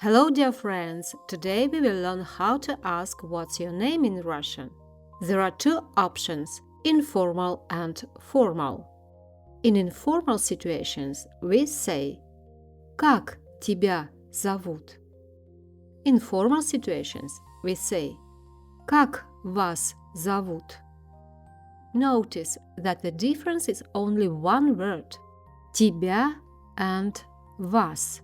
Hello, dear friends! Today we will learn how to ask what's your name in Russian. There are two options, informal and formal. In informal situations we say «Как тебя зовут?» In formal situations we say «Как вас зовут?» Notice that the difference is only one word – «тебя» and «вас».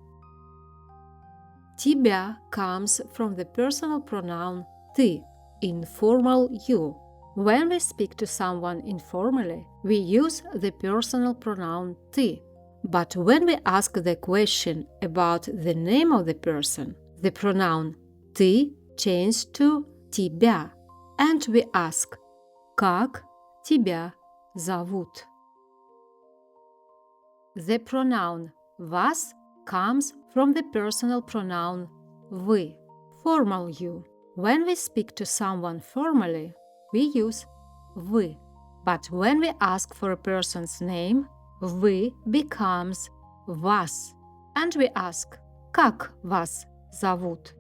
Tebya comes from the personal pronoun ты, informal you. When we speak to someone informally, we use the personal pronoun ты. But when we ask the question about the name of the person, the pronoun ты changes to tebya, and we ask «Как тебя зовут?» The pronoun вас comes from the personal pronoun вы, formal you. When we speak to someone formally, we use вы. But when we ask for a person's name, вы becomes вас. And we ask, как вас зовут?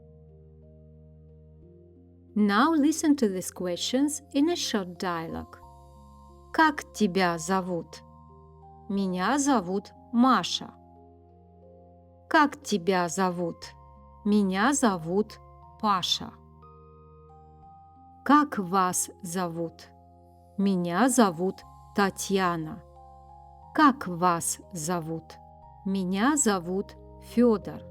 Now listen to these questions in a short dialogue. Как тебя зовут? Меня зовут Маша. Как тебя зовут? Меня зовут Паша. Как вас зовут? Меня зовут Татьяна. Как вас зовут? Меня зовут Федор.